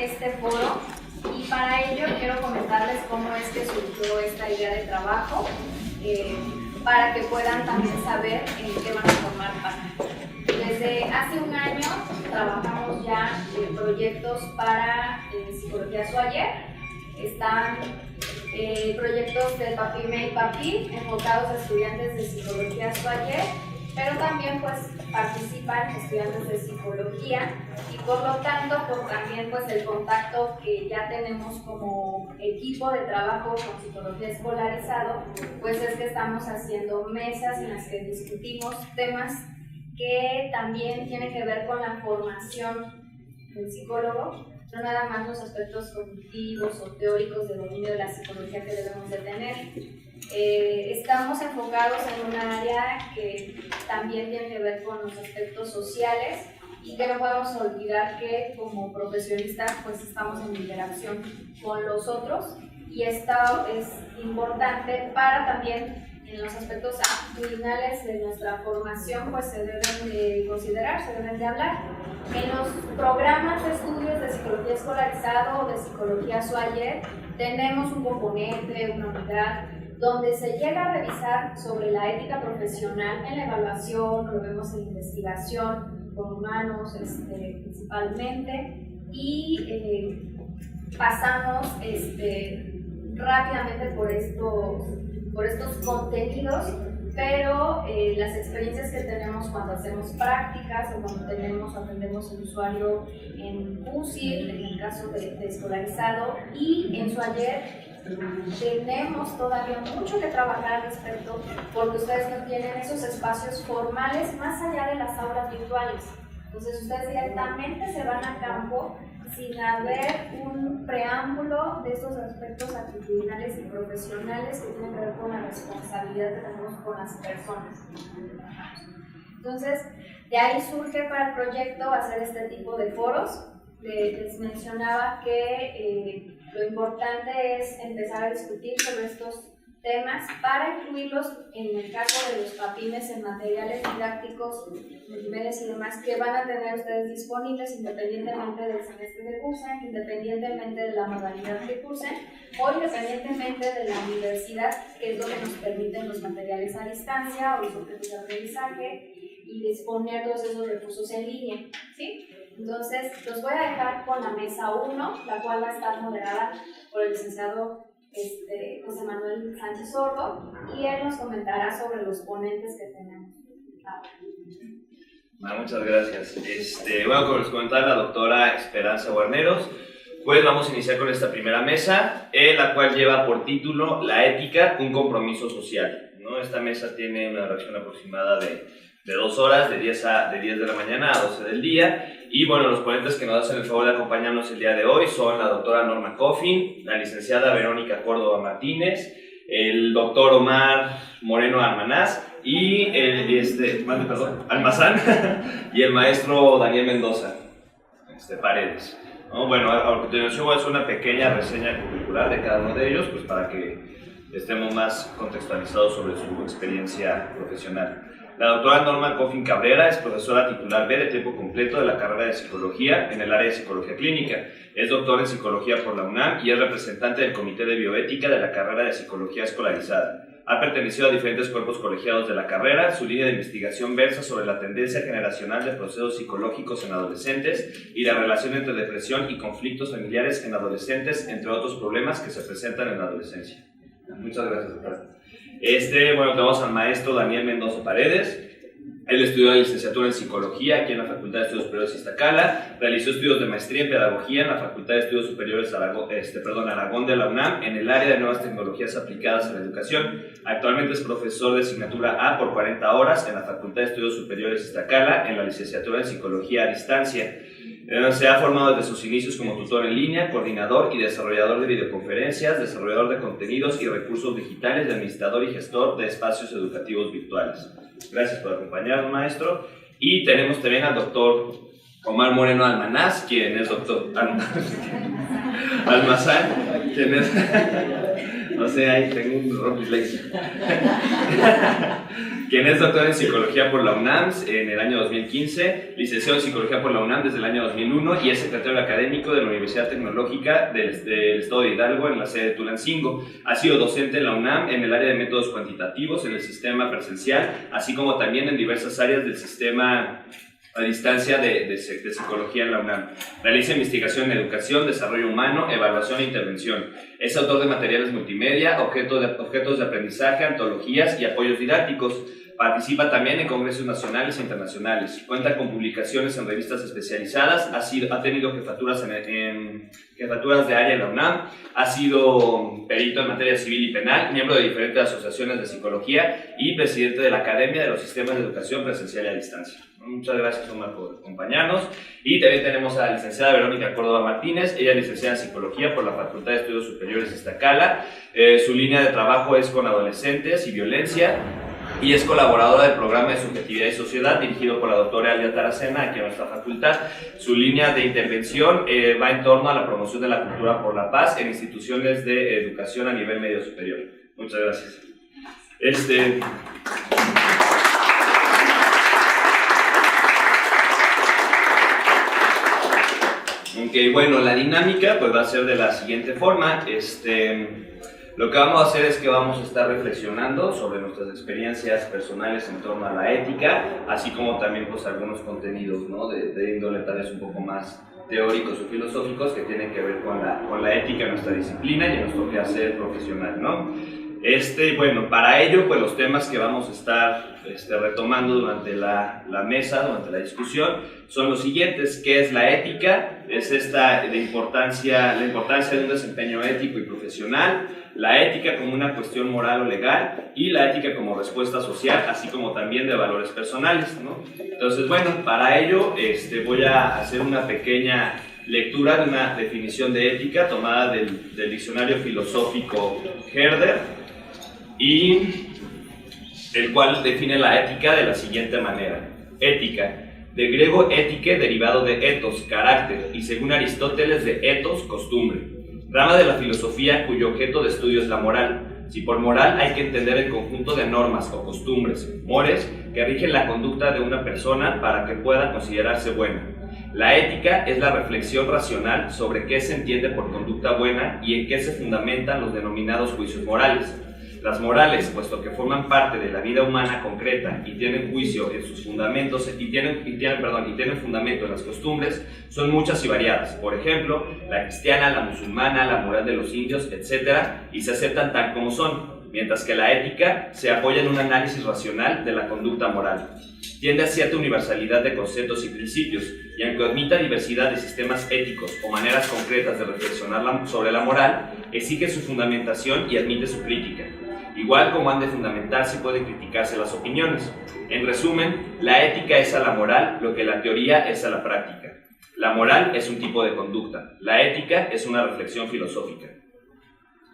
este foro y para ello quiero comentarles cómo es que surgió esta idea de trabajo para que puedan también saber en qué van a formar parte. Desde hace un año trabajamos ya en proyectos para Psicología Suayer. Están proyectos de PAPIME y PAPI enfocados a estudiantes de Psicología Suayer, pero también pues participan estudiantes de psicología y por lo tanto por también pues el contacto que ya tenemos como equipo de trabajo con psicología escolarizado, pues es que estamos haciendo mesas en las que discutimos temas que también tienen que ver con la formación del psicólogo, no nada más los aspectos cognitivos o teóricos de dominio de la psicología que debemos de tener. Estamos enfocados en un área que también tiene que ver con los aspectos sociales y que no podemos olvidar que como profesionistas pues estamos en interacción con los otros y esto es importante para también en los aspectos actitudinales de nuestra formación pues se deben de considerar, se deben de hablar. En los programas de estudios de psicología escolarizado o de psicología Suayer tenemos un componente, una unidad donde se llega a revisar sobre la ética profesional en la evaluación, lo vemos en investigación con humanos principalmente y pasamos rápidamente por estos contenidos, pero las experiencias que tenemos cuando hacemos prácticas o cuando atendemos al usuario en UCI, en el caso de escolarizado, y en Suayer tenemos todavía mucho que trabajar al respecto porque ustedes no tienen esos espacios formales más allá de las aulas virtuales. Entonces ustedes directamente se van a campo sin haber un preámbulo de estos aspectos actitudinales y profesionales que tienen que ver con la responsabilidad que tenemos con las personas. Entonces, de ahí surge para el proyecto hacer este tipo de foros. Les mencionaba que lo importante es empezar a discutir sobre estos temas para incluirlos en el caso de los PAPIMES en materiales didácticos, multimedios y demás que van a tener ustedes disponibles independientemente del semestre que cursen, independientemente de la modalidad que cursen o independientemente de la universidad, que es lo que nos permiten los materiales a distancia o los objetos de aprendizaje y disponer todos esos recursos en línea, ¿sí? Entonces, los voy a dejar con la mesa 1, la cual va a estar moderada por el licenciado José Manuel Sánchez Sordo, y él nos comentará sobre los ponentes que tenemos. Muchas gracias. Bueno, como les comentaba la doctora Esperanza Guarneros, pues vamos a iniciar con esta primera mesa, la cual lleva por título La ética, un compromiso social, ¿no? Esta mesa tiene una duración aproximada de 2 horas, de 10 de la mañana a 12 del día. Y bueno, los ponentes que nos hacen el favor de acompañarnos el día de hoy son la doctora Norma Coffin, la licenciada Verónica Córdoba Martínez, el doctor Omar Moreno Almanaz y Almazán y el maestro Daniel Mendoza Paredes, ¿no? Bueno, a continuación voy a hacer una pequeña reseña curricular de cada uno de ellos, pues para que estemos más contextualizados sobre su experiencia profesional. La doctora Norma Coffin Cabrera es profesora titular B de tiempo completo de la carrera de Psicología en el área de Psicología Clínica. Es doctora en Psicología por la UNAM y es representante del Comité de Bioética de la carrera de Psicología Escolarizada. Ha pertenecido a diferentes cuerpos colegiados de la carrera. Su línea de investigación versa sobre la tendencia generacional de procesos psicológicos en adolescentes y la relación entre depresión y conflictos familiares en adolescentes, entre otros problemas que se presentan en la adolescencia. Muchas gracias, doctora. Bueno, tenemos al maestro Daniel Mendoza Paredes. Él estudió la licenciatura en Psicología aquí en la Facultad de Estudios Superiores Iztacala, realizó estudios de maestría en Pedagogía en la Facultad de Estudios Superiores Aragón de la UNAM en el área de Nuevas Tecnologías Aplicadas a la Educación. Actualmente es profesor de asignatura A por 40 horas en la Facultad de Estudios Superiores Iztacala en la licenciatura en Psicología a Distancia. Se ha formado desde sus inicios como tutor en línea, coordinador y desarrollador de videoconferencias, desarrollador de contenidos y recursos digitales, y administrador y gestor de espacios educativos virtuales. Gracias por acompañarnos, maestro. Y tenemos también al doctor Omar Moreno Almanaz, quien es doctor Almazán, quien es No sé, ahí tengo un error dislexia. Quien es doctor en Psicología por la UNAM en el año 2015, licenciado en Psicología por la UNAM desde el año 2001 y es secretario académico de la Universidad Tecnológica del Estado de Hidalgo en la sede de Tulancingo. Ha sido docente en la UNAM en el área de métodos cuantitativos, en el sistema presencial, así como también en diversas áreas del sistema a distancia de psicología en la UNAM. Realiza investigación en educación, desarrollo humano, evaluación e intervención. Es autor de materiales multimedia, objetos de aprendizaje, antologías y apoyos didácticos. Participa también en congresos nacionales e internacionales. Cuenta con publicaciones en revistas especializadas. Ha tenido jefaturas en jefaturas de área en la UNAM. Ha sido perito en materia civil y penal, miembro de diferentes asociaciones de psicología y presidente de la Academia de los Sistemas de Educación Presencial y a Distancia. Muchas gracias, Omar, por acompañarnos. Y también tenemos a la licenciada Verónica Córdoba Martínez. Ella es licenciada en Psicología por la Facultad de Estudios Superiores de Iztacala. Su línea de trabajo es con adolescentes y violencia. Y es colaboradora del programa de Subjetividad y Sociedad dirigido por la doctora Alia Taracena aquí en nuestra facultad. Su línea de intervención va en torno a la promoción de la cultura por la paz en instituciones de educación a nivel medio superior. Muchas gracias. Bueno, la dinámica pues va a ser de la siguiente forma. Lo que vamos a hacer es que vamos a estar reflexionando sobre nuestras experiencias personales en torno a la ética, así como también pues algunos contenidos, ¿no? de índole tal vez un poco más teóricos o filosóficos que tienen que ver con la ética en nuestra disciplina y en nuestro quehacer profesional, ¿no? Bueno, para ello, pues los temas que vamos a estar retomando durante la mesa, durante la discusión, son los siguientes. ¿Qué es la ética? Es la importancia de un desempeño ético y profesional, la ética como una cuestión moral o legal y la ética como respuesta social, así como también de valores personales, ¿no? Entonces, bueno, para ello voy a hacer una pequeña lectura de una definición de ética tomada del diccionario filosófico Herder, y el cual define la ética de la siguiente manera. Ética, de griego étike, derivado de ethos, carácter, y según Aristóteles de ethos, costumbre. Rama de la filosofía cuyo objeto de estudio es la moral. Si por moral hay que entender el conjunto de normas o costumbres, mores, que rigen la conducta de una persona para que pueda considerarse buena. La ética es la reflexión racional sobre qué se entiende por conducta buena y en qué se fundamentan los denominados juicios morales. Las morales, puesto que forman parte de la vida humana concreta y tienen juicio en sus fundamentos y tienen fundamento en las costumbres, son muchas y variadas. Por ejemplo, la cristiana, la musulmana, la moral de los indios, etc., y se aceptan tal como son, mientras que la ética se apoya en un análisis racional de la conducta moral. Tiende a cierta universalidad de conceptos y principios, y aunque admita diversidad de sistemas éticos o maneras concretas de reflexionar sobre la moral, exige su fundamentación y admite su crítica. Igual como han de fundamentarse y pueden criticarse las opiniones. En resumen, la ética es a la moral lo que la teoría es a la práctica. La moral es un tipo de conducta, la ética es una reflexión filosófica.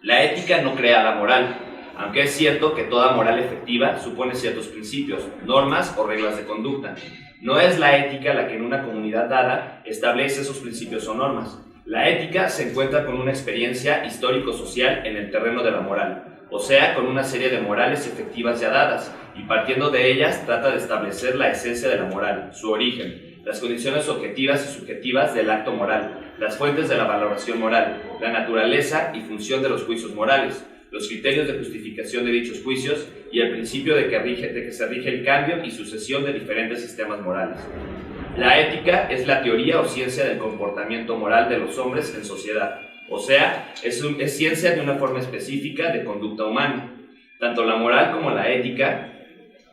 La ética no crea la moral, aunque es cierto que toda moral efectiva supone ciertos principios, normas o reglas de conducta. No es la ética la que en una comunidad dada establece esos principios o normas. La ética se encuentra con una experiencia histórico-social en el terreno de la moral, o sea, con una serie de morales efectivas ya dadas, y partiendo de ellas trata de establecer la esencia de la moral, su origen, las condiciones objetivas y subjetivas del acto moral, las fuentes de la valoración moral, la naturaleza y función de los juicios morales, los criterios de justificación de dichos juicios y el principio de que se rige el cambio y sucesión de diferentes sistemas morales. La ética es la teoría o ciencia del comportamiento moral de los hombres en sociedad. O sea, es ciencia de una forma específica de conducta humana. Tanto la moral como la ética,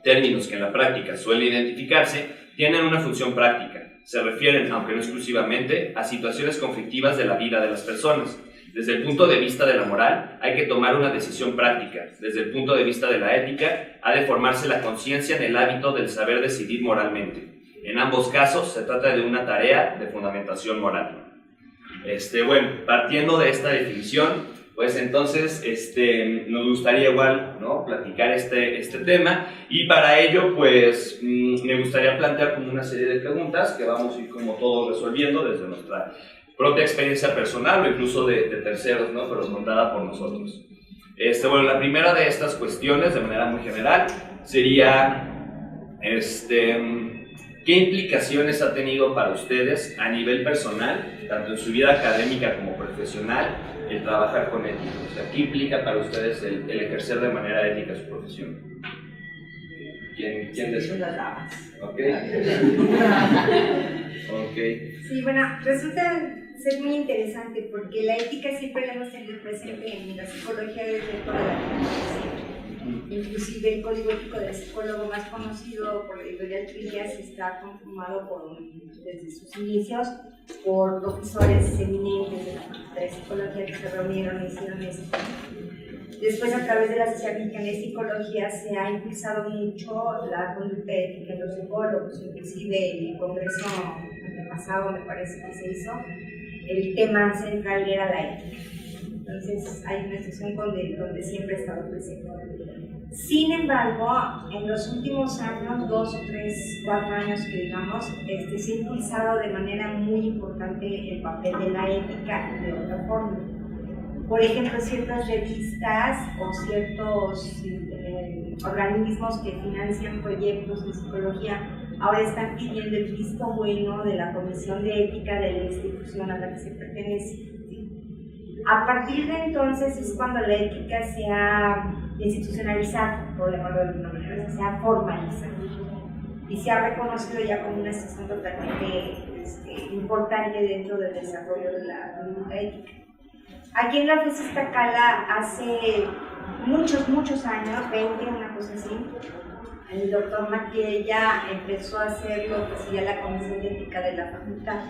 términos que en la práctica suelen identificarse, tienen una función práctica. Se refieren, aunque no exclusivamente, a situaciones conflictivas de la vida de las personas. Desde el punto de vista de la moral, hay que tomar una decisión práctica. Desde el punto de vista de la ética, ha de formarse la conciencia en el hábito del saber decidir moralmente. En ambos casos, se trata de una tarea de fundamentación moral. Bueno, partiendo de esta definición, pues entonces nos gustaría igual, ¿no?, platicar este tema, y para ello pues me gustaría plantear como una serie de preguntas que vamos a ir como todos resolviendo desde nuestra propia experiencia personal o incluso de terceros, ¿no?, pero contada por nosotros. Bueno, la primera de estas cuestiones, de manera muy general, sería ¿qué implicaciones ha tenido para ustedes a nivel personal, tanto en su vida académica como profesional, el trabajar con ética? O sea, ¿qué implica para ustedes el ejercer de manera ética su profesión? ¿Quién desea? Las damas. Ok. Ok. Sí, bueno, resulta ser muy interesante porque la ética siempre la hemos tenido presente en la psicología desde toda la vida. Inclusive el código ético del psicólogo más conocido por la editorial Trillas está conformado desde sus inicios por profesores eminentes de la Facultad de Psicología que se reunieron y hicieron esto. Después, a través de la Sociedad Mexicana de Psicología, se ha impulsado mucho la conducta ética en los psicólogos. Inclusive el congreso antepasado, me parece que se hizo, el tema central era la ética. Entonces, hay una institución donde siempre ha estado presente. Sin embargo, en los últimos años, 2 o 3, 4 años que digamos, se ha impulsado de manera muy importante el papel de la ética de otra forma. Por ejemplo, ciertas revistas o ciertos organismos que financian proyectos de psicología ahora están pidiendo el visto bueno de la Comisión de Ética de la institución a la que se pertenece. A partir de entonces es cuando la ética se ha institucionalizado, por llamarlo de alguna manera, se ha formalizado y se ha reconocido ya como una institución totalmente importante dentro del desarrollo de la conducta ética. Aquí en la FES Iztacala hace muchos años, 20, una cosa así, el doctor Maquiella empezó a hacer lo que sería la Comisión de Ética de la facultad.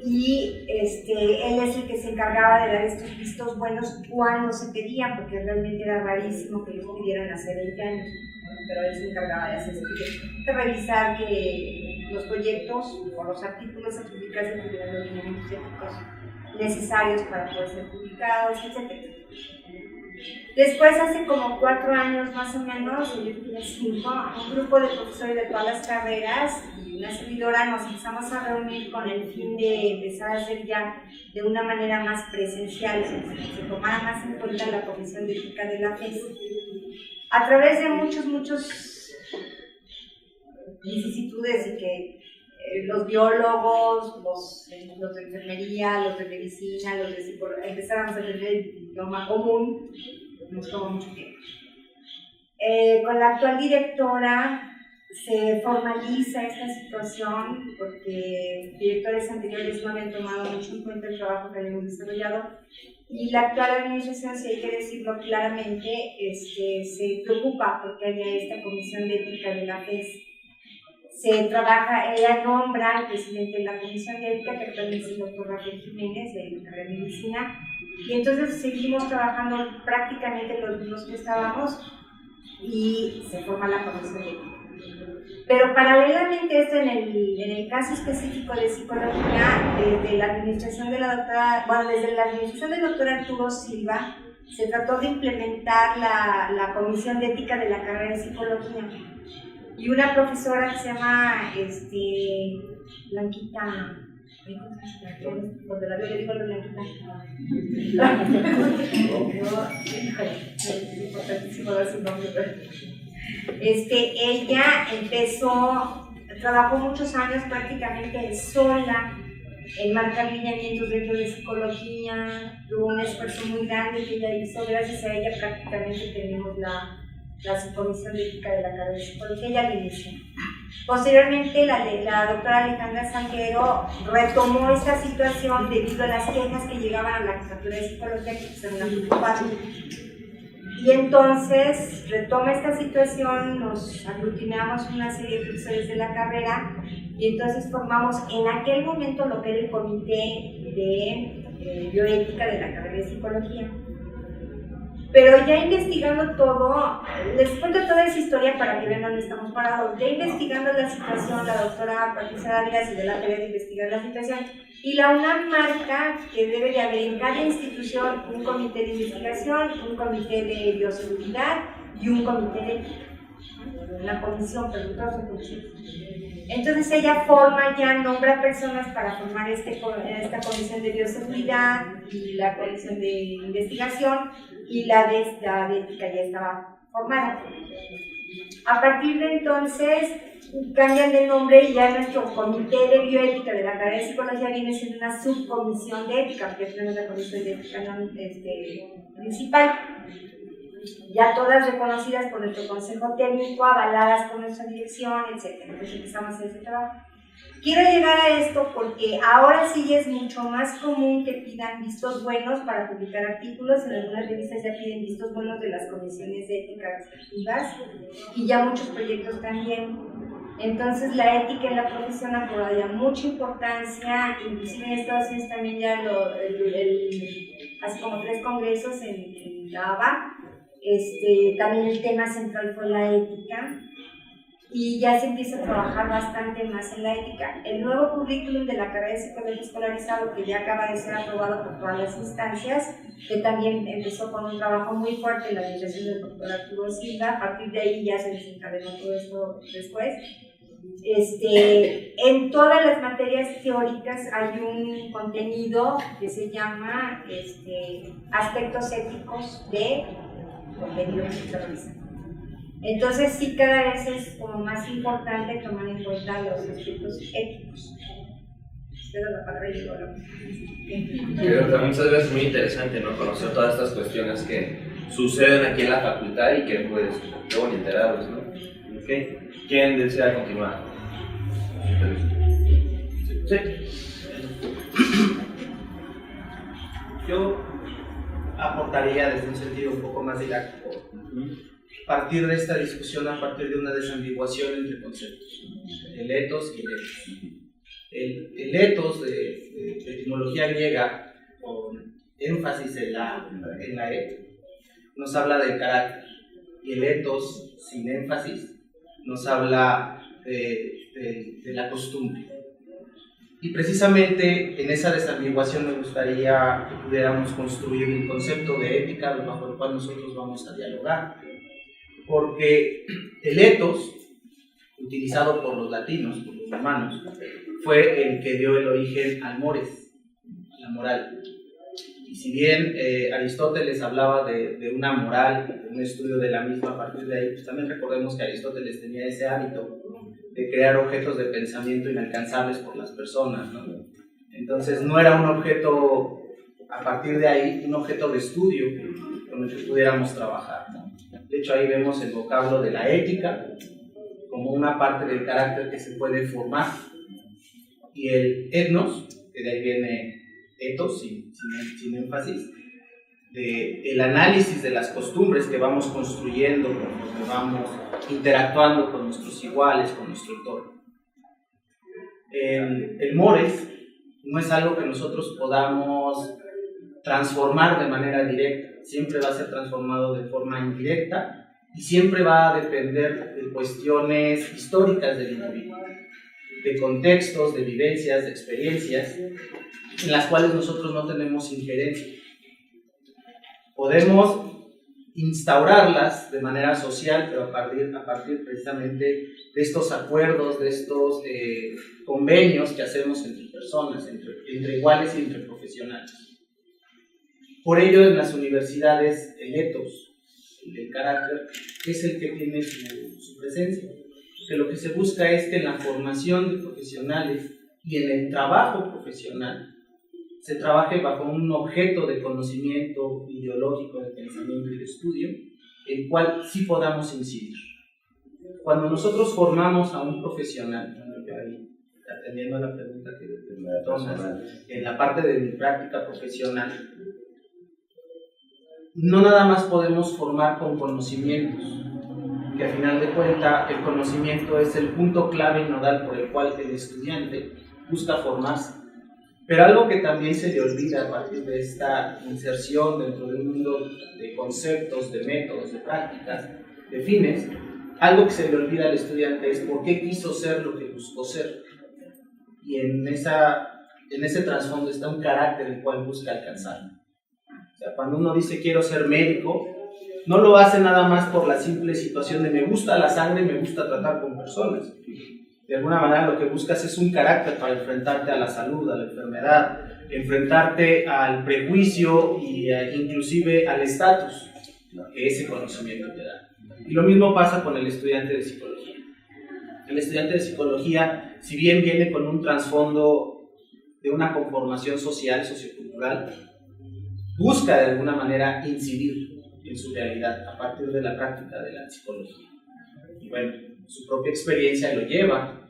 Y él es el que se encargaba de dar estos vistos buenos cuando se pedían, porque realmente era rarísimo que los pidieran hace 20 años, pero él se encargaba de hacer esto, de revisar que los proyectos o los artículos a publicarse tuvieran los lineamientos éticos necesarios para poder ser publicados, etc. Después, hace como 4 años más o menos, yo tenía 5, un grupo de profesores de todas las carreras y una servidora nos empezamos a reunir con el fin de empezar a hacer ya de una manera más presencial, se tomara más en cuenta la Comisión de Ética de la FES. A través de muchos vicisitudes y que los biólogos, los de enfermería, los de medicina, los de psicología, empezáramos a tener el idioma común, nos tomó mucho tiempo. Con la actual directora se formaliza esta situación porque directores anteriores no habían tomado mucho en cuenta el trabajo que habíamos desarrollado y la actual administración, si hay que decirlo claramente, se preocupa porque haya esta comisión de ética de la FES. Se trabaja, ella nombra al presidente de la Comisión de Ética, que actualmente es el doctor Rafael Jiménez, de la carrera de Medicina, y entonces seguimos trabajando prácticamente los mismos que estábamos y se forma la Comisión de Ética. Pero paralelamente a esto, en el caso específico de psicología, desde la administración de desde la administración del doctor Arturo Silva, se trató de implementar la Comisión de Ética de la carrera de Psicología. Y una profesora que se llama Blanquita, cuando la veo le digo a Blanquita. Importantísimo dar su nombre. Ella trabajó muchos años prácticamente sola en marcar lineamientos dentro de psicología, tuvo un esfuerzo muy grande que ella hizo, gracias a ella prácticamente tenemos la Comisión de Ética de la carrera de Psicología, ella lo inició. Posteriormente, la doctora Alejandra Sanguero retomó esta situación debido a las quejas que llegaban a la jefatura de Psicología, que se una preocupación. Y entonces retoma esta situación, nos aglutinamos una serie de profesores de la carrera y entonces formamos en aquel momento lo que era el Comité de Bioética de la carrera de Psicología. Pero ya investigando todo, les cuento toda esa historia para que vean dónde estamos parados. Ya investigando la situación, la doctora Patricia Arias se dio la tarea de investigar la situación, y la UNAM marca que debe de haber en cada institución un comité de investigación, un comité de bioseguridad y un comité de ética. Una comisión, pero todas son comisiones. Entonces ella nombra personas para formar esta comisión de bioseguridad y la comisión de investigación, y la de ética ya estaba formada. A partir de entonces cambian de nombre y ya nuestro comité de bioética de la carrera de psicología viene siendo una subcomisión de ética, porque tenemos la comisión de ética principal, ya todas reconocidas por nuestro consejo técnico, avaladas por nuestra dirección, etc. Entonces empezamos a hacer ese trabajo. Quiero llegar a esto porque ahora sí es mucho más común que pidan vistos buenos para publicar artículos. En algunas revistas ya piden vistos buenos de las comisiones de ética respectivas y ya muchos proyectos también. Entonces la ética en la profesión ha cobrado ya mucha importancia, inclusive en Estados Unidos también ya hace como 3 congresos en la ABA. También el tema central fue la ética y ya se empieza a trabajar bastante más en la ética. El nuevo currículum de la carrera de psicología escolarizado, que ya acaba de ser aprobado por todas las instancias, que también empezó con un trabajo muy fuerte en la dirección del doctor Arturo Silva. A partir de ahí ya se desencadenó todo esto después. En todas las materias teóricas hay un contenido que se llama aspectos éticos de contenido que se realiza. Entonces sí, cada vez es como más importante tomar en cuenta los aspectos éticos. Pero también muchas veces es muy interesante, ¿no? Conocer todas estas cuestiones que suceden aquí en la facultad y que pues luego ni enterados, ¿no? Okay. ¿Quién desea continuar? Sí. Yo aportaría desde un sentido un poco más didáctico, partir de esta discusión a partir de una desambiguación entre conceptos, el ethos y el ethos. El ethos de etimología griega, con énfasis en la E, nos habla del carácter, y el ethos sin énfasis nos habla de la costumbre. Y precisamente en esa desambiguación me gustaría que pudiéramos construir un concepto de ética bajo el cual nosotros vamos a dialogar, porque el ethos, utilizado por los latinos, por los romanos, fue el que dio el origen al mores, a la moral. Y si bien Aristóteles hablaba de una moral, de un estudio de la misma a partir de ahí, pues también recordemos que Aristóteles tenía ese hábito de crear objetos de pensamiento inalcanzables por las personas, ¿no? Entonces no era un objeto, a partir de ahí, un objeto de estudio con el que pudiéramos trabajar, ¿no? De hecho ahí vemos el vocablo de la ética como una parte del carácter que se puede formar, y el etnos, que de ahí viene ethos, sin énfasis, el análisis de las costumbres que vamos construyendo conforme vamos interactuando con nuestros iguales, con nuestro entorno. El mores no es algo que nosotros podamos transformar de manera directa, siempre va a ser transformado de forma indirecta y siempre va a depender de cuestiones históricas del individuo, de contextos, de vivencias, de experiencias en las cuales nosotros no tenemos injerencia. Podemos instaurarlas de manera social, pero a partir precisamente de estos acuerdos, de estos convenios que hacemos entre personas, entre iguales y entre profesionales. Por ello, en las universidades, el ethos, el carácter, es el que tiene su presencia. Porque lo que se busca es que en la formación de profesionales y en el trabajo profesional se trabaje bajo un objeto de conocimiento ideológico, de pensamiento y de estudio, el cual sí podamos incidir. Cuando nosotros formamos a un profesional, atendiendo a la pregunta que me tomas, en la parte de mi práctica profesional, no nada más podemos formar con conocimientos, que al final de cuentas el conocimiento es el punto clave y nodal por el cual el estudiante busca formarse. Pero algo que también se le olvida a partir de esta inserción dentro de un mundo de conceptos, de métodos, de prácticas, de fines, algo que se le olvida al estudiante es por qué quiso ser lo que buscó ser. Y en ese trasfondo está un carácter el cual busca alcanzar. O sea, cuando uno dice quiero ser médico, no lo hace nada más por la simple situación de me gusta la sangre, me gusta tratar con personas. De alguna manera lo que buscas es un carácter para enfrentarte a la salud, a la enfermedad, enfrentarte al prejuicio e inclusive al estatus que ese conocimiento te da. Y lo mismo pasa con el estudiante de psicología. El estudiante de psicología, si bien viene con un trasfondo de una conformación social, sociocultural, busca de alguna manera incidir en su realidad a partir de la práctica de la psicología. Y bueno, su propia experiencia lo lleva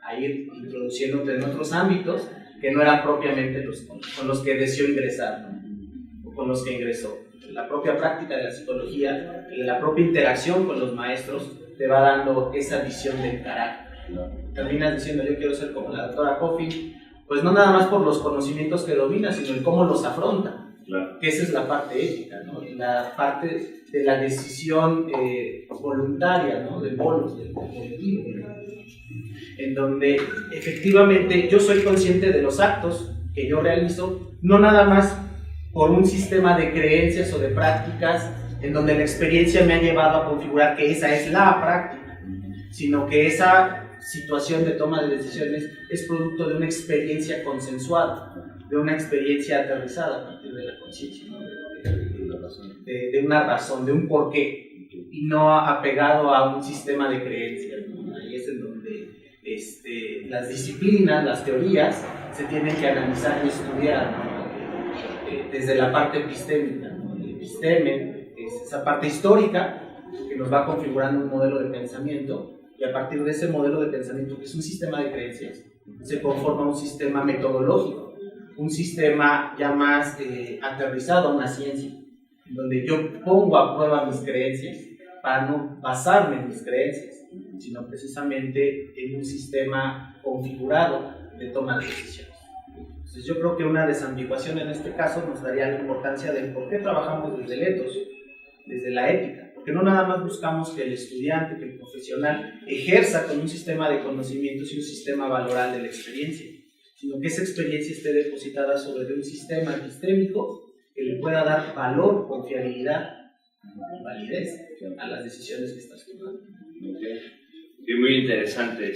a ir introduciéndote en otros ámbitos que no eran propiamente los con los que deseó ingresar, ¿no? O con los que ingresó. La propia práctica de la psicología, la propia interacción con los maestros te va dando esa visión del carácter, ¿no? Terminas diciendo, yo quiero ser como la doctora Coffin, pues no nada más por los conocimientos que domina, sino el cómo los afronta. Claro. Que esa es la parte ética, ¿no? La parte de la decisión voluntaria, ¿no? Del bolos, del colectivo, ¿no? En donde efectivamente yo soy consciente de los actos que yo realizo, no nada más por un sistema de creencias o de prácticas en donde la experiencia me ha llevado a configurar que esa es la práctica, sino que esa situación de toma de decisiones es producto de una experiencia consensuada, de una experiencia aterrizada a partir de la conciencia, ¿no? de una razón, de un porqué, y no apegado a un sistema de creencias, ¿no? Ahí es en donde las disciplinas, las teorías, se tienen que analizar y estudiar, ¿no? Desde la parte epistémica, ¿no? El episteme es esa parte histórica que nos va configurando un modelo de pensamiento, y a partir de ese modelo de pensamiento, que es un sistema de creencias, se conforma un sistema metodológico, un sistema ya más aterrizado a una ciencia, donde yo pongo a prueba mis creencias para no basarme en mis creencias, sino precisamente en un sistema configurado de toma de decisiones. Entonces yo creo que una desambiguación en este caso nos daría la importancia de por qué trabajamos desde el ethos, desde la ética, porque no nada más buscamos que el estudiante, que el profesional ejerza con un sistema de conocimientos y un sistema valoral de la experiencia, sino que esa experiencia esté depositada sobre un sistema epistémico que le pueda dar valor, confiabilidad y validez a las decisiones que estás tomando. Okay. Y muy interesante,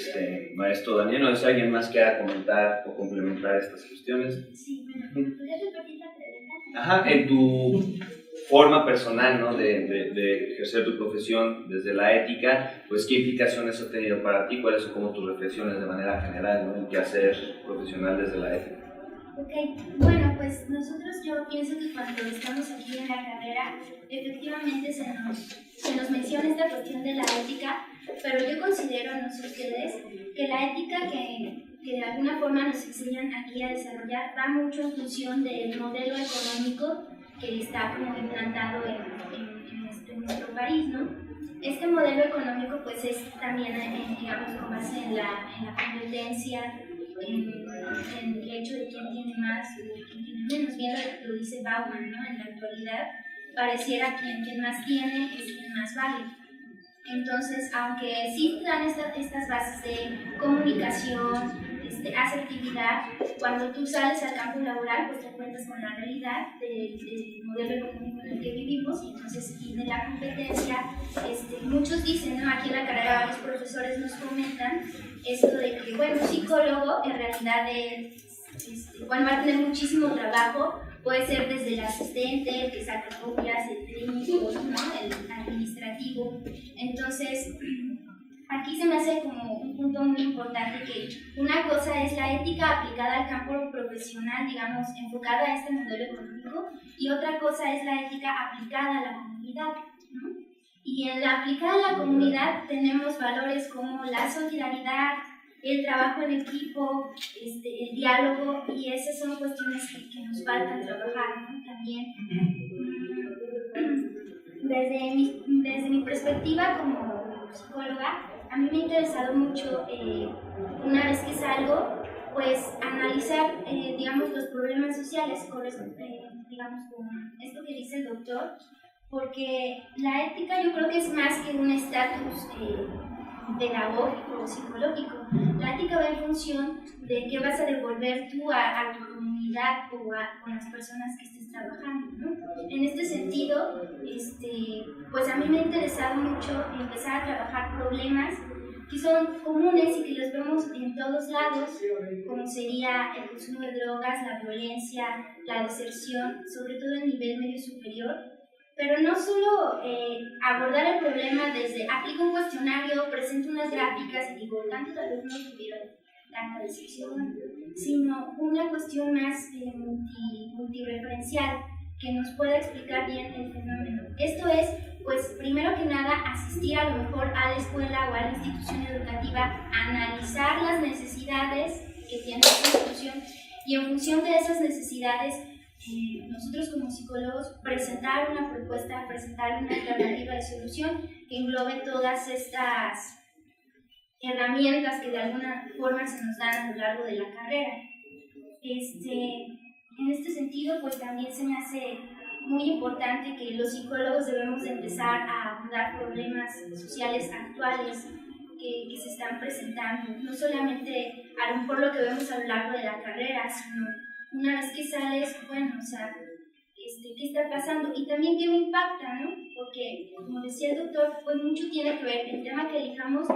maestro Daniel. No sé si alguien más quiera comentar o complementar estas cuestiones. Sí, bueno, ¿podrías repetir la pregunta? Ajá, en tu forma personal, ¿no? de ejercer tu profesión desde la ética, pues ¿qué implicaciones ha tenido para ti? ¿Cuáles son como tus reflexiones de manera general, ¿no? en qué hacer profesional desde la ética? Ok, bueno, pues nosotros, yo pienso que cuando estamos aquí en la carrera, efectivamente se nos menciona esta cuestión de la ética, pero yo considero, no sé ustedes, que la ética que de alguna forma nos enseñan aquí a desarrollar va mucho en función del modelo económico que está como implantado en nuestro país, ¿no? Este modelo económico pues es también, digamos, con base en la competencia, en el hecho de quién tiene más y de quién tiene menos. Bien lo dice Bauman, ¿no? En la actualidad pareciera que quien más tiene es quien más vale. Entonces, aunque sí dan estas bases de comunicación, asertividad, cuando tú sales al campo laboral, pues te encuentras con la realidad del modelo económico en el que vivimos, y entonces, y de la competencia, muchos dicen, ¿no? Aquí en la carrera varios profesores nos comentan esto de que, bueno, un psicólogo en realidad va a tener muchísimo trabajo, puede ser desde el asistente, el que saca copias, el técnico, ¿no? El administrativo. Entonces, aquí se me hace como un punto muy importante, que una cosa es la ética aplicada al campo profesional, digamos, enfocada a este modelo económico, y otra cosa es la ética aplicada a la comunidad, ¿no? Y en la aplicada a la comunidad tenemos valores como la solidaridad, el trabajo en equipo, el diálogo, y esas son cuestiones que nos faltan trabajar, ¿no? También. Desde mi perspectiva como psicóloga, a mí me ha interesado mucho, una vez que salgo, pues analizar, digamos, los problemas sociales, digamos, con esto que dice el doctor, porque la ética yo creo que es más que un estatus pedagógico o psicológico. La ética va en función de qué vas a devolver tú a tu comunidad o con las personas que estés trabajando, ¿no? En este sentido, pues a mí me ha interesado mucho empezar a trabajar problemas que son comunes y que los vemos en todos lados, como sería el consumo de drogas, la violencia, la deserción, sobre todo en nivel medio superior. Pero no solo abordar el problema desde aplico un cuestionario, presento unas gráficas y digo, tantos alumnos tuvieron tanta deserción, sino una cuestión más multireferencial que nos pueda explicar bien el fenómeno. Esto es, pues, primero que nada, asistir a lo mejor a la escuela o a la institución educativa, analizar las necesidades que tiene esa institución y en función de esas necesidades, nosotros como psicólogos presentar una propuesta, presentar una alternativa de solución que englobe todas estas herramientas que de alguna forma se nos dan a lo largo de la carrera. En este sentido, pues también se me hace muy importante que los psicólogos debemos de empezar a abordar problemas sociales actuales que se están presentando, no solamente a lo mejor lo que vemos a lo largo de la carrera, sino una vez que sales, bueno, o sea, ¿qué está pasando? Y también qué me impacta, ¿no? Porque, como decía el doctor, pues mucho tiene que ver el tema que elijamos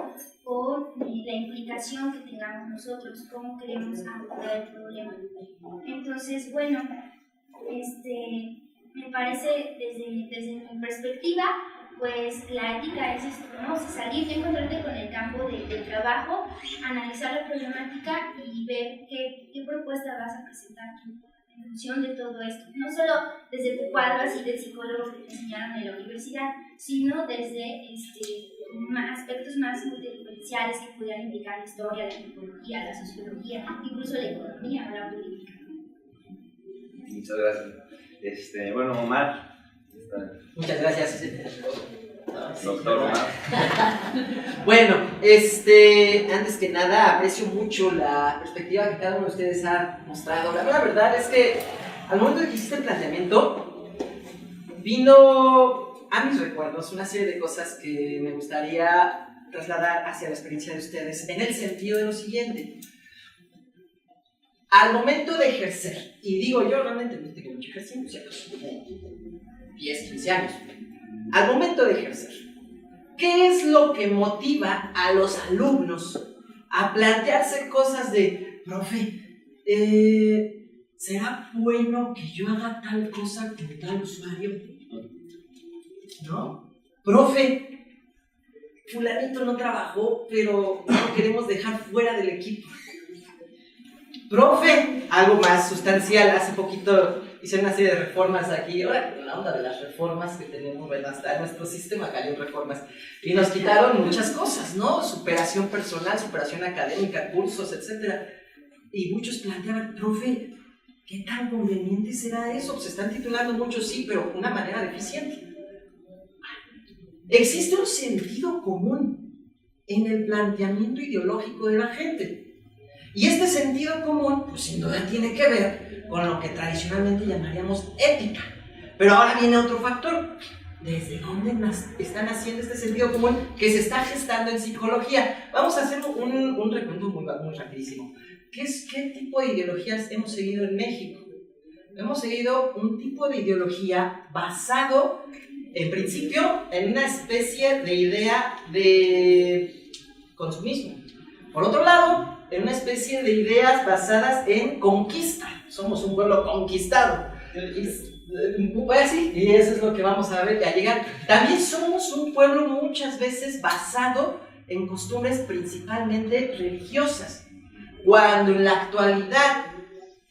con la implicación que tengamos nosotros, cómo queremos abordar el problema. Entonces, bueno, me parece desde mi perspectiva, pues la ética es esto, ¿no? O sea, salir, encontrarte con el campo del trabajo, analizar la problemática y ver qué propuesta vas a presentar tú en función de todo esto. No solo desde tu cuadro así de psicólogo que te enseñaron en la universidad, sino desde aspectos más multidiferenciales que pudieran indicar la historia, la antropología, la sociología, incluso la economía o la política. Muchas gracias. Bueno, Omar. Muchas gracias, Doctor Omar. Bueno, antes que nada aprecio mucho la perspectiva que cada uno de ustedes ha mostrado. La verdad es que al momento de que hiciste el planteamiento, vino a mis recuerdos una serie de cosas que me gustaría trasladar hacia la experiencia de ustedes, en el sentido de lo siguiente. Al momento de ejercer, y digo yo realmente no tengo mucho ejercicio, ¿cierto? 10, 15 años. Al momento de ejercer, ¿qué es lo que motiva a los alumnos a plantearse cosas de, profe, ¿será bueno que yo haga tal cosa con tal usuario? ¿No? Profe, fulanito no trabajó, pero no lo queremos dejar fuera del equipo. Profe, algo más sustancial, hace poquito hice una serie de reformas aquí, ahora con la onda de las reformas que tenemos, bueno, hasta nuestro sistema cayó en reformas, y nos quitaron muchas cosas, ¿no? Superación personal, superación académica, cursos, etc. Y muchos planteaban, profe, ¿qué tan conveniente será eso? Se están titulando muchos, sí, pero de una manera deficiente. Existe un sentido común en el planteamiento ideológico de la gente. Y este sentido común, pues sin duda tiene que ver con lo que tradicionalmente llamaríamos ética. Pero ahora viene otro factor. ¿Desde dónde están haciendo este sentido común que se está gestando en psicología? Vamos a hacer un recuento muy rapidísimo. ¿Qué tipo de ideologías hemos seguido en México? Hemos seguido un tipo de ideología basado, en principio, en una especie de idea de consumismo. Por otro lado, en una especie de ideas basadas en conquista. Somos un pueblo conquistado. Y eso es lo que vamos a ver, a llegar. También somos un pueblo muchas veces basado en costumbres principalmente religiosas. Cuando en la actualidad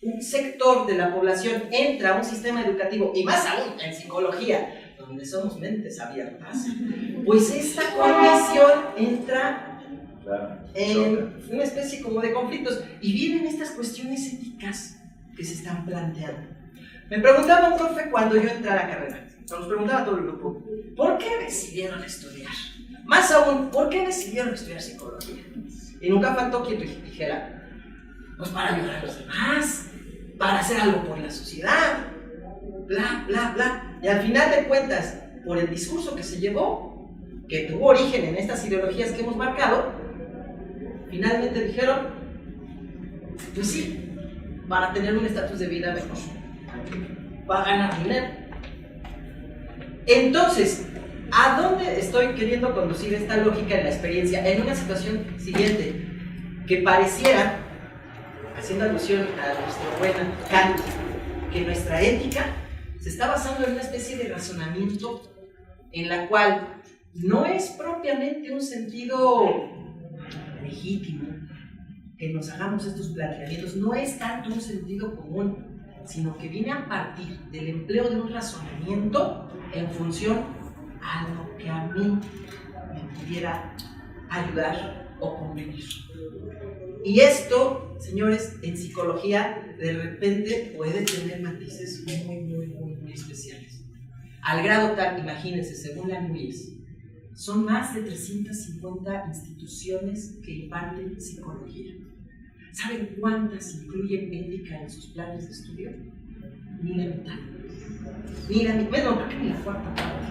un sector de la población entra a un sistema educativo, y más aún en psicología, donde somos mentes abiertas, pues esta condición entra en una especie como de conflictos, y vienen estas cuestiones éticas que se están planteando. Me preguntaba un profe cuando yo entré a la carrera, nos preguntaba a todo el grupo, ¿por qué decidieron estudiar? Más aún, ¿por qué decidieron estudiar psicología? Y nunca faltó quien dijera, pues para ayudar a los demás, para hacer algo por la sociedad, bla, bla, bla. Y al final de cuentas, por el discurso que se llevó, que tuvo origen en estas ideologías que hemos marcado, finalmente dijeron, pues sí, para tener un estatus de vida mejor, para ganar dinero. Entonces, ¿A dónde estoy queriendo conducir esta lógica en la experiencia? En una situación siguiente, que pareciera, haciendo alusión a nuestro buen Kant, que nuestra ética se está basando en una especie de razonamiento en la cual no es propiamente un sentido legítimo que nos hagamos estos planteamientos, no es tanto un sentido común, sino que viene a partir del empleo de un razonamiento en función a lo que a mí me pudiera ayudar o convenir. Y esto, señores, en psicología de repente puede tener matices muy especiales. Al grado tal, imagínense, según la NUIES, son más de 350 instituciones que imparten psicología. ¿Saben cuántas incluyen ética en sus planes de estudio? Ni la mitad. Bueno, creo que ni la cuarta parte.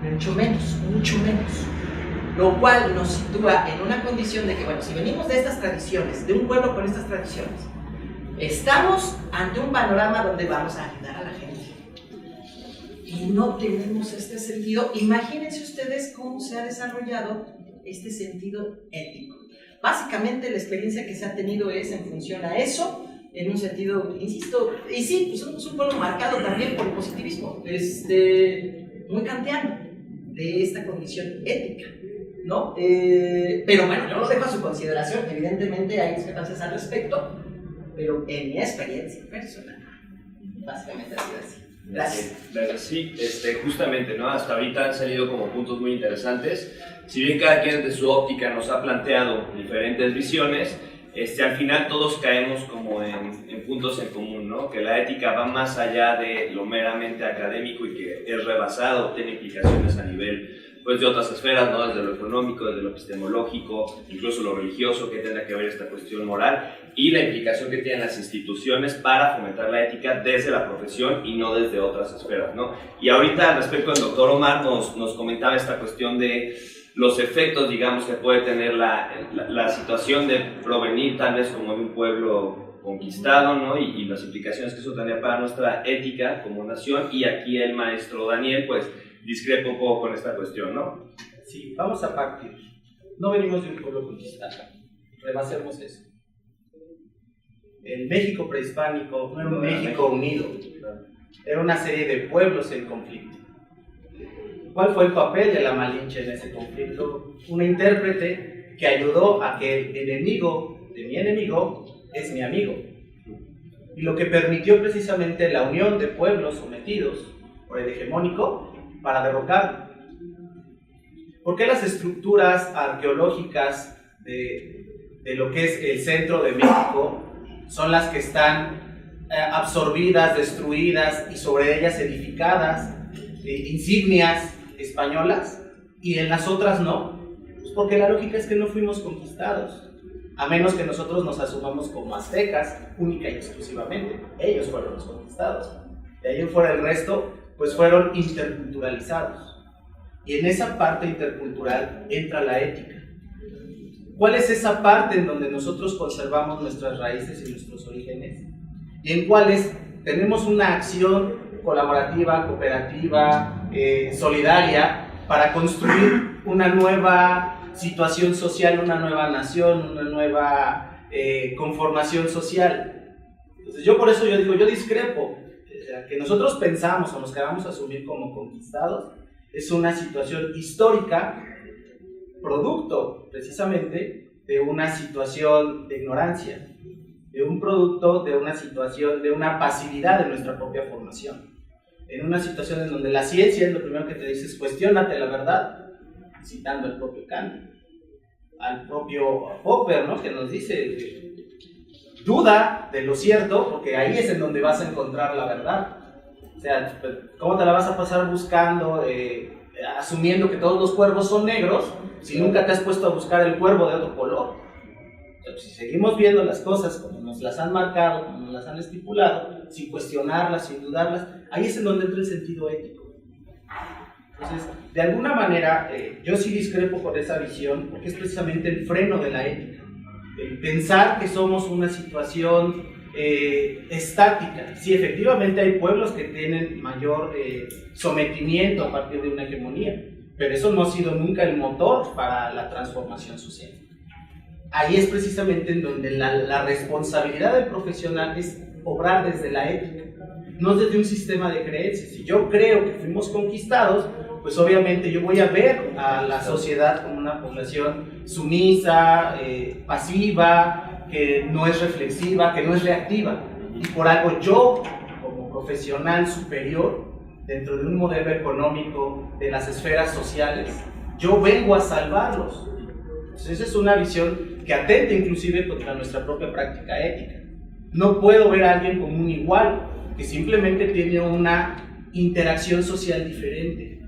Mucho menos. Lo cual nos sitúa en una condición de que, bueno, si venimos de estas tradiciones, de un pueblo con estas tradiciones, estamos ante un panorama donde vamos a ayudar a la gente. Y no tenemos este sentido. Imagínense ustedes cómo se ha desarrollado este sentido ético. Básicamente la experiencia que se ha tenido es en función a eso, en un sentido, insisto, y sí, pues somos un pueblo marcado también por el positivismo, muy kantiano, de esta condición ética, ¿no? Pero bueno, yo lo dejo a su consideración, evidentemente hay discrepancias al respecto, pero en mi experiencia personal, básicamente ha sido así. Gracias. Sí, justamente, ¿no? Hasta ahorita han salido como puntos muy interesantes. Si bien cada quien de su óptica nos ha planteado diferentes visiones, al final todos caemos como en puntos en común, ¿no? Que la ética va más allá de lo meramente académico y que es rebasado, tiene implicaciones a nivel pues, de otras esferas, ¿no? Desde lo económico, desde lo epistemológico, incluso lo religioso, que tenga que ver esta cuestión moral, y la implicación que tienen las instituciones para fomentar la ética desde la profesión y no desde otras esferas, ¿no? Y ahorita al respecto el doctor Omar nos comentaba esta cuestión de los efectos, digamos, que puede tener la situación de provenir tal vez como de un pueblo conquistado, ¿no? Y las implicaciones que eso tendría para nuestra ética como nación. Y aquí el maestro Daniel, pues, discrepa un poco con esta cuestión, ¿no? Sí, vamos a partir. No venimos de un pueblo conquistado. Rebasemos eso. El México prehispánico no era un México unido. Era una serie de pueblos en conflicto. ¿Cuál fue el papel de la Malinche en ese conflicto? Una intérprete que ayudó a que el enemigo de mi enemigo es mi amigo. Y lo que permitió precisamente la unión de pueblos sometidos por el hegemónico para derrocarlo. ¿Por qué las estructuras arqueológicas de lo que es el centro de México son las que están absorbidas, destruidas y sobre ellas edificadas insignias españolas y en las otras no? Pues porque la lógica es que no fuimos conquistados, a menos que nosotros nos asumamos como aztecas única y exclusivamente. Ellos fueron los conquistados. De ahí en fuera el resto pues fueron interculturalizados, y en esa parte intercultural entra la ética. ¿Cuál es esa parte en donde nosotros conservamos nuestras raíces y nuestros orígenes? Y en cuáles tenemos una acción colaborativa, cooperativa, solidaria, para construir una nueva situación social, una nueva nación, una nueva conformación social. Entonces yo por eso yo digo, yo discrepo. Que nosotros pensamos o nos queramos asumir como conquistados es una situación histórica, producto precisamente de una situación de ignorancia, de un producto de una situación, de una pasividad de nuestra propia formación. En una situación en donde la ciencia es lo primero que te dice es cuestiónate la verdad, citando al propio Kant, al propio Popper, ¿no? Que nos dice duda de lo cierto, porque ahí es en donde vas a encontrar la verdad. O sea, ¿cómo te la vas a pasar buscando, asumiendo que todos los cuervos son negros, si nunca te has puesto a buscar el cuervo de otro color? Entonces, si seguimos viendo las cosas como nos las han marcado, como nos las han estipulado, sin cuestionarlas, sin dudarlas, ahí es en donde entra el sentido ético. Entonces, de alguna manera, yo sí discrepo con esa visión, porque es precisamente el freno de la ética. El pensar que somos una situación estática. Sí, efectivamente hay pueblos que tienen mayor sometimiento a partir de una hegemonía, pero eso no ha sido nunca el motor para la transformación social. Ahí es precisamente en donde la responsabilidad del profesional es obrar desde la ética, no desde un sistema de creencias. Si yo creo que fuimos conquistados, pues obviamente yo voy a ver a la sociedad como una población sumisa, pasiva, que no es reflexiva, que no es reactiva. Y por algo yo, como profesional superior, dentro de un modelo económico de las esferas sociales, yo vengo a salvarlos. Entonces, esa es una visión que atenta inclusive contra nuestra propia práctica ética. No puedo ver a alguien como un igual, que simplemente tiene una interacción social diferente.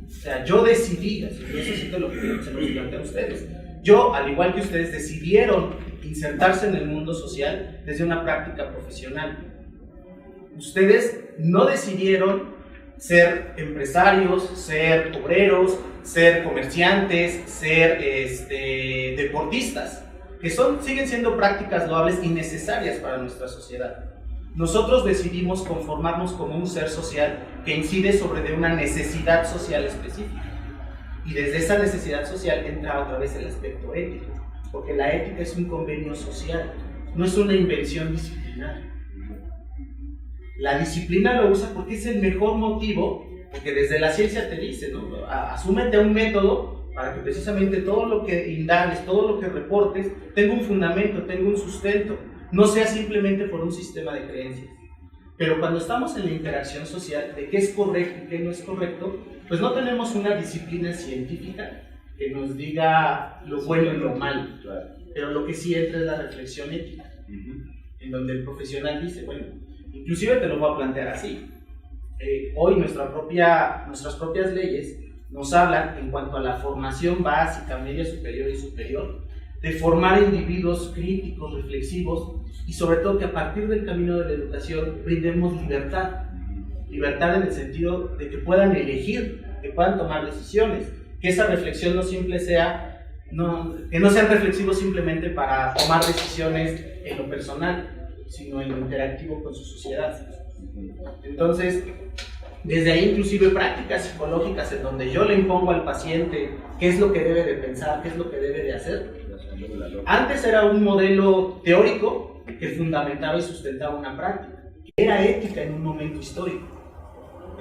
O sea, yo decidí, y eso sí te lo se los planteo a ustedes, yo, al igual que ustedes, decidieron insertarse en el mundo social desde una práctica profesional. Ustedes no decidieron ser empresarios, ser obreros, ser comerciantes, ser deportistas, que siguen siendo prácticas loables y necesarias para nuestra sociedad. Nosotros decidimos conformarnos como un ser social que incide sobre de una necesidad social específica. Y desde esa necesidad social entra otra vez el aspecto ético, porque la ética es un convenio social, no es una invención disciplinaria. La disciplina lo usa porque es el mejor motivo, porque desde la ciencia te dice, ¿no? Asúmete a un método para que precisamente todo lo que indagues, todo lo que reportes, tenga un fundamento, tenga un sustento, no sea simplemente por un sistema de creencias. Pero cuando estamos en la interacción social de qué es correcto y qué no es correcto, pues no tenemos una disciplina científica que nos diga lo bueno y lo malo, pero lo que sí entra es la reflexión ética, en donde el profesional dice, bueno, inclusive te lo voy a plantear así, hoy nuestras propias leyes nos hablan en cuanto a la formación básica, media, superior y superior, de formar individuos críticos, reflexivos, y sobre todo que a partir del camino de la educación brindemos libertad. Libertad en el sentido de que puedan elegir, que puedan tomar decisiones, que esa reflexión no simple sea, que no sean reflexivos simplemente para tomar decisiones en lo personal, sino en lo interactivo con su sociedad. Entonces, desde ahí inclusive prácticas psicológicas en donde yo le impongo al paciente qué es lo que debe de pensar, qué es lo que debe de hacer. Antes era un modelo teórico que fundamentaba y sustentaba una práctica. Era ética en un momento histórico.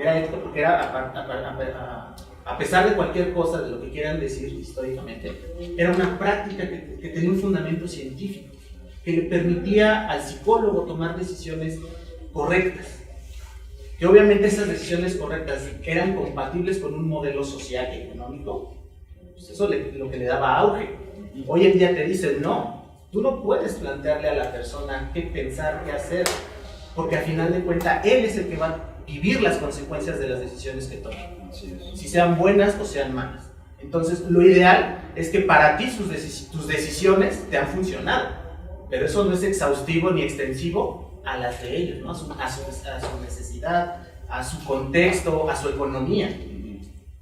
Era ética porque era, a pesar de cualquier cosa, de lo que quieran decir históricamente, era una práctica que tenía un fundamento científico, que le permitía al psicólogo tomar decisiones correctas. Que obviamente esas decisiones correctas eran compatibles con un modelo social y económico, pues eso lo que le daba auge. Hoy en día te dicen, no, tú no puedes plantearle a la persona qué pensar, qué hacer, porque al final de cuentas él es el que va a vivir las consecuencias de las decisiones que toma, si sean buenas o sean malas. Entonces lo ideal es que para ti tus decisiones te han funcionado, pero eso no es exhaustivo ni extensivo a las de ellos, ¿no? a su necesidad, a su contexto, a su economía.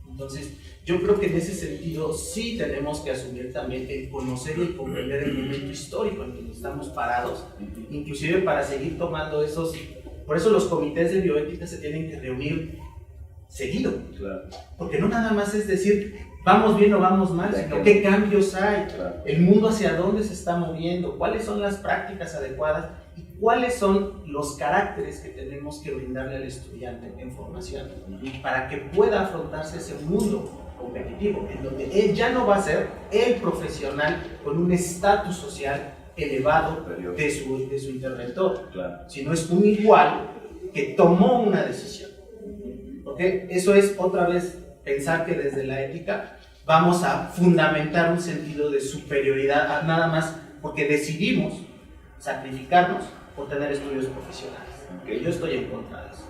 Entonces yo creo que en ese sentido sí tenemos que asumir también el conocer y el comprender el momento histórico en el que estamos parados, inclusive para seguir tomando esos. Por eso los comités de bioética se tienen que reunir seguido, porque no nada más es decir vamos bien o vamos mal, sino qué cambios hay, el mundo hacia dónde se está moviendo, cuáles son las prácticas adecuadas y cuáles son los caracteres que tenemos que brindarle al estudiante en formación para que pueda afrontarse ese mundo competitivo, en donde él ya no va a ser el profesional con un estatus social elevado de su interventor, sino es un igual que tomó una decisión. Porque eso es otra vez pensar que desde la ética vamos a fundamentar un sentido de superioridad nada más porque decidimos sacrificarnos por tener estudios profesionales. Yo estoy en contra de eso.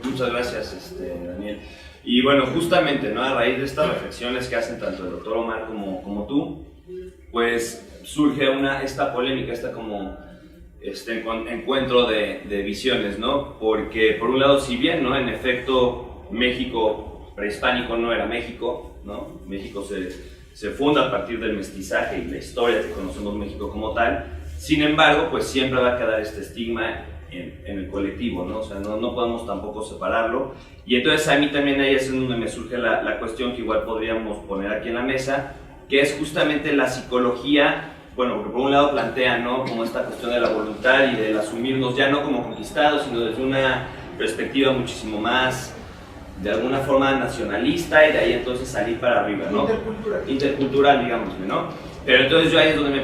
Muchas gracias, Daniel. Y bueno, justamente, ¿no? A raíz de estas reflexiones que hacen tanto el doctor Omar como tú, pues surge esta polémica, encuentro de visiones, ¿no? Porque por un lado, si bien, ¿no? En efecto, México prehispánico no era México, ¿no? México se funda a partir del mestizaje y la historia que conocemos México como tal. Sin embargo, pues siempre va a quedar este estigma en el colectivo, ¿no? O sea, no podemos tampoco separarlo. Y entonces a mí también ahí es donde me surge la cuestión que igual podríamos poner aquí en la mesa, que es justamente la psicología. Bueno, porque por un lado plantea, ¿no?, como esta cuestión de la voluntad y del asumirnos ya no como conquistados, sino desde una perspectiva muchísimo más, de alguna forma, nacionalista, y de ahí entonces salir para arriba, ¿no? Intercultural, digámosle, ¿no? Pero entonces yo ahí es donde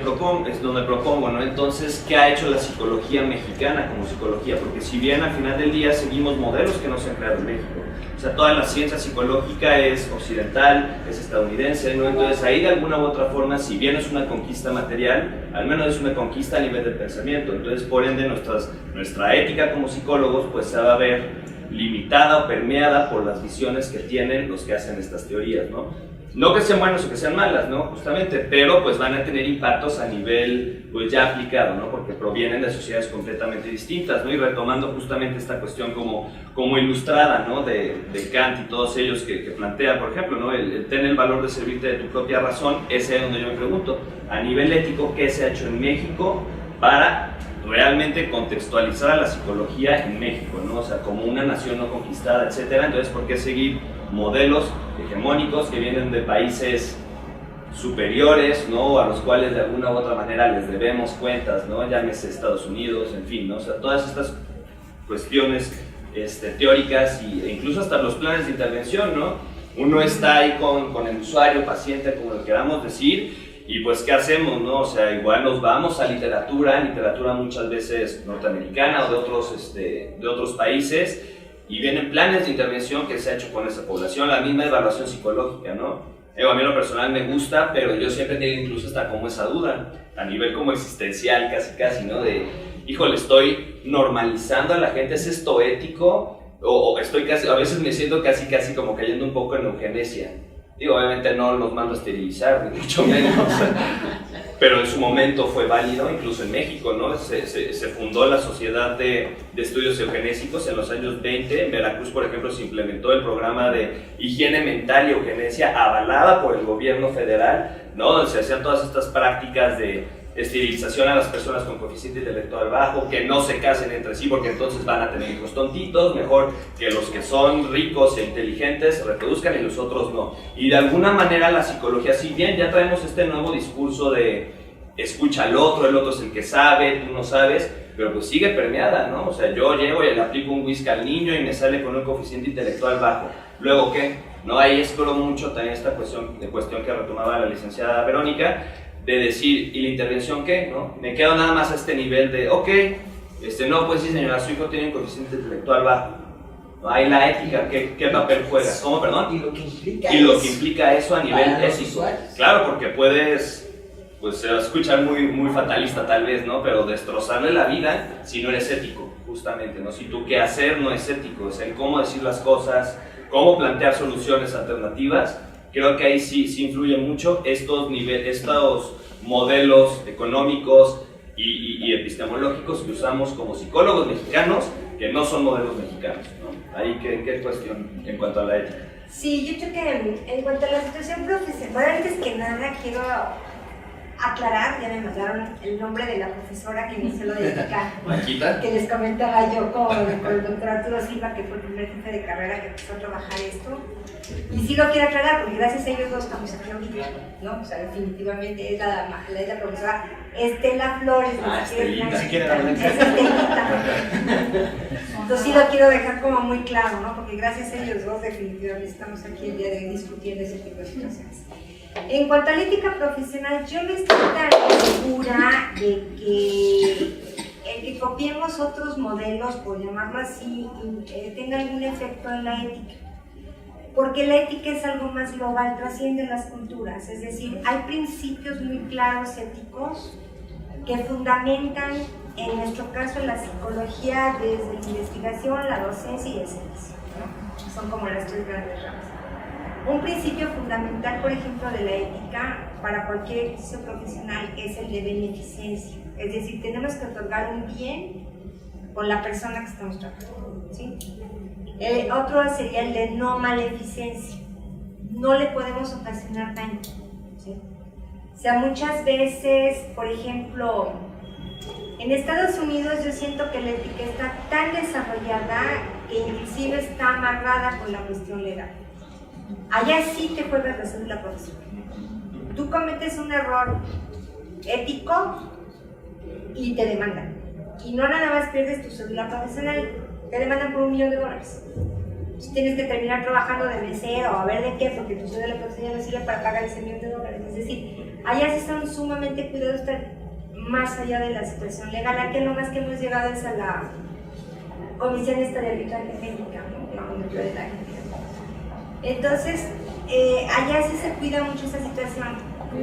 propongo, ¿no? Entonces, ¿qué ha hecho la psicología mexicana como psicología? Porque si bien al final del día seguimos modelos que no se han creado en México, o sea, toda la ciencia psicológica es occidental, es estadounidense, ¿no? Entonces ahí de alguna u otra forma, si bien es una conquista material, al menos es una conquista a nivel de pensamiento. Entonces, por ende, nuestra ética como psicólogos pues se va a ver limitada o permeada por las visiones que tienen los que hacen estas teorías, ¿no? No que sean buenas o que sean malas, ¿no? Justamente, pero pues van a tener impactos a nivel pues ya aplicado, ¿no? Porque provienen de sociedades completamente distintas, ¿no? Y retomando justamente esta cuestión como ilustrada, ¿no? De Kant y todos ellos que plantean, por ejemplo, ¿no? El tener el valor de servirte de tu propia razón, ese es donde yo me pregunto, a nivel ético, ¿qué se ha hecho en México para realmente contextualizar a la psicología en México, ¿no? O sea, como una nación no conquistada, etcétera? Entonces, ¿por qué seguir modelos hegemónicos que vienen de países superiores, ¿no?, a los cuales de alguna u otra manera les debemos cuentas, ¿no? Llámese Estados Unidos, en fin, ¿no? O sea, todas estas cuestiones teóricas e incluso hasta los planes de intervención, ¿no? Uno está ahí con el usuario, paciente, como lo queramos decir, y pues ¿qué hacemos, no? O sea, igual nos vamos a literatura muchas veces norteamericana o de otros países, y vienen planes de intervención que se ha hecho con esa población, la misma evaluación psicológica, ¿no? A mí en lo personal me gusta, pero yo siempre tengo incluso hasta como esa duda, a nivel como existencial casi, ¿no? De, híjole, estoy normalizando a la gente, ¿es esto ético? O estoy casi, a veces me siento casi como cayendo un poco en eugenesia. Digo, obviamente no los mando a esterilizar, ni mucho menos, pero en su momento fue válido, incluso en México, ¿no? Se fundó la Sociedad de Estudios Eugenésicos en los años 20. En Veracruz, por ejemplo, se implementó el programa de higiene mental y eugenesia avalada por el gobierno federal, ¿no? Donde se hacían todas estas prácticas de esterilización a las personas con coeficiente intelectual bajo, que no se casen entre sí porque entonces van a tener hijos tontitos, mejor que los que son ricos e inteligentes se reproduzcan y los otros no. Y de alguna manera la psicología, si bien ya traemos este nuevo discurso de escucha al otro, el otro es el que sabe, tú no sabes, pero pues sigue permeada, ¿no? O sea, yo llego y le aplico un whisky al niño y me sale con un coeficiente intelectual bajo. ¿Luego qué? ¿No? Ahí exploro mucho también esta cuestión que retomaba la licenciada Verónica, de decir, ¿y la intervención qué? ¿No? Me quedo nada más a este nivel de, ok, no, pues sí señora, su hijo tiene un coeficiente intelectual bajo. ¿No? Ahí la ética, ¿qué papel juega? ¿Cómo, perdón? Y lo que implica eso a nivel ético. Claro, porque puedes, pues se va a escuchar muy fatalista tal vez, ¿no? Pero destrozarle la vida si no eres ético, justamente, ¿no? Si tu qué hacer no es ético, es el cómo decir las cosas, cómo plantear soluciones alternativas. Creo que ahí sí influye mucho estos modelos económicos y epistemológicos que usamos como psicólogos mexicanos, que no son modelos mexicanos, ¿no? Ahí, ¿qué cuestión en cuanto a la ética? Sí, yo creo que en cuanto a la situación profesional, antes que nada quiero aclarar, ya me mandaron el nombre de la profesora que inició lo de ética, que les comentaba yo con el doctor Arturo Silva, que fue el primer jefe de carrera que empezó a trabajar esto. Y sí lo quiero aclarar, porque gracias a ellos dos estamos aquí ahorita, ¿no? O sea, definitivamente es la profesora Estela Flores. Estelita. Es Estelita. Entonces sí lo quiero dejar como muy claro, ¿no? Porque gracias a ellos dos definitivamente estamos aquí el día de hoy discutiendo ese tipo de situaciones. En cuanto a la ética profesional, yo no estoy tan segura de que el que copiemos otros modelos, por llamarlo así, tenga algún efecto en la ética. Porque la ética es algo más global, trasciende las culturas. Es decir, hay principios muy claros éticos que fundamentan, en nuestro caso, la psicología desde la investigación, la docencia y el servicio, ¿no? Son como las tres grandes ramas. Un principio fundamental, por ejemplo, de la ética para cualquier ejercicio profesional es el de beneficencia. Es decir, tenemos que otorgar un bien con la persona que estamos tratando, ¿sí? Otro sería el de no maleficencia. No le podemos ocasionar daño, ¿sí? O sea, muchas veces, por ejemplo, En Estados Unidos yo siento que la ética está tan desarrollada que inclusive está amarrada con la cuestión legal. Allá sí te juegas la cédula profesional. Tú cometes un error ético y te demandan. Y no nada más pierdes tu cédula profesional, te demandan por $1 millón. Entonces tienes que terminar trabajando de mesero o a ver de qué, porque tu cédula profesional no sirve para pagar ese $1 millón. Es decir, allá sí son sumamente cuidadosos, más allá de la situación legal. Aquí lo más que hemos llegado es a la Comisión de Arbitraje Técnica, ¿no? La Comisión de Arbitraje. Entonces, allá sí se cuida mucho esa situación.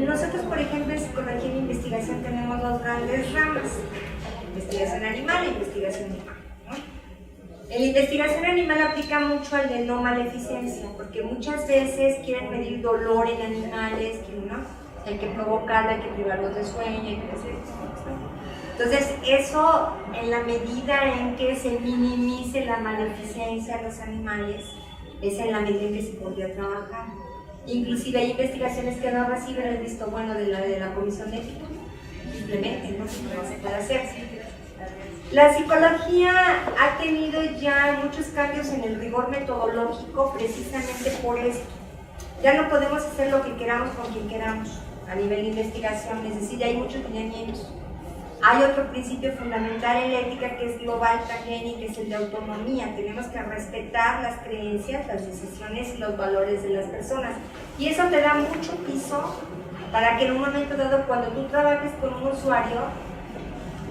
Nosotros, por ejemplo, en psicología y investigación tenemos 2 grandes ramas: investigación animal e investigación humana, ¿no? En la investigación animal aplica mucho al de no maleficencia, porque muchas veces quieren medir dolor en animales, ¿no? Hay que provocarlo, hay que privarlos de sueño, hay que hacer eso. Entonces, eso, en la medida en que se minimice la maleficencia a los animales, es en la medida en que se podría trabajar. Inclusive hay investigaciones que no reciben el visto bueno de la Comisión de Ética. Simplemente no se puede hacer. La psicología ha tenido ya muchos cambios en el rigor metodológico precisamente por esto. Ya no podemos hacer lo que queramos con quien queramos a nivel de investigación, es decir, ya hay muchos lineamientos. Hay otro principio fundamental en la ética que es global también y que es el de autonomía. Tenemos que respetar las creencias, las decisiones y los valores de las personas. Y eso te da mucho piso para que en un momento dado, cuando tú trabajes con un usuario,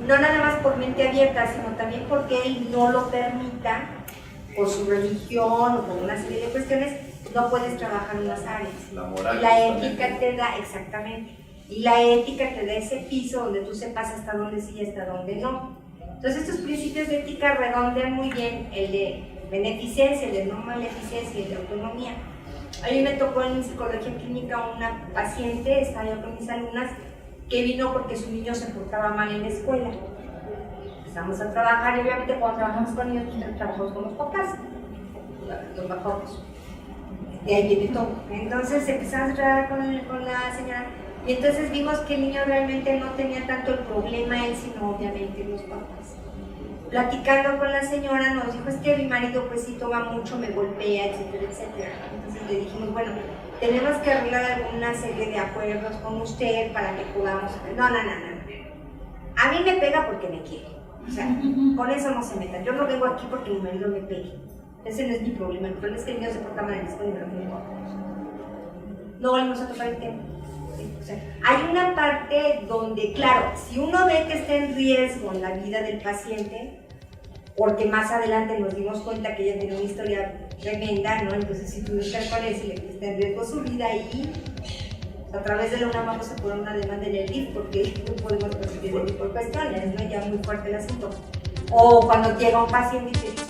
no nada más por mente abierta, sino también porque él no lo permita, por su religión o por una serie de cuestiones, no puedes trabajar en las áreas. La moral. Y la ética te da, exactamente, y la ética te da ese piso donde tú sepas hasta dónde sí y hasta dónde no. Entonces estos principios de ética redondean muy bien el de beneficencia, el de no maleficencia y el de autonomía. A mí me tocó en psicología clínica una paciente, estaba yo con mis alumnas, que vino porque su niño se portaba mal en la escuela. Empezamos a trabajar y obviamente cuando trabajamos con niños, pues trabajamos con los papás, los mejores. De ahí viene todo. Entonces empezamos a trabajar con la señora y entonces vimos que el niño realmente no tenía tanto el problema él, sino obviamente los papás. Platicando con la señora nos dijo, es que mi marido pues sí toma mucho, me golpea, etcétera, etcétera. Entonces le dijimos, bueno, tenemos que arreglar alguna serie de acuerdos con usted para que podamos... No. A mí me pega porque me quiere. O sea, con eso no se metan. Yo no vengo aquí porque mi marido me pegue. Ese no es mi problema. El problema es que el niño se porta mal en la escuela y no me importa. No volvemos a tocar el tema. O sea, hay una parte donde, claro, si uno ve que está en riesgo en la vida del paciente, porque más adelante nos dimos cuenta que ella tiene una historia tremenda, ¿no? Entonces, si tú estás con él, si le está en riesgo su vida y a través de la UNAM vamos a poner una demanda en el DIF porque no podemos perseguir el DIF por cuestiones, ¿no? Ya muy fuerte el asunto. O cuando llega un paciente y te dice,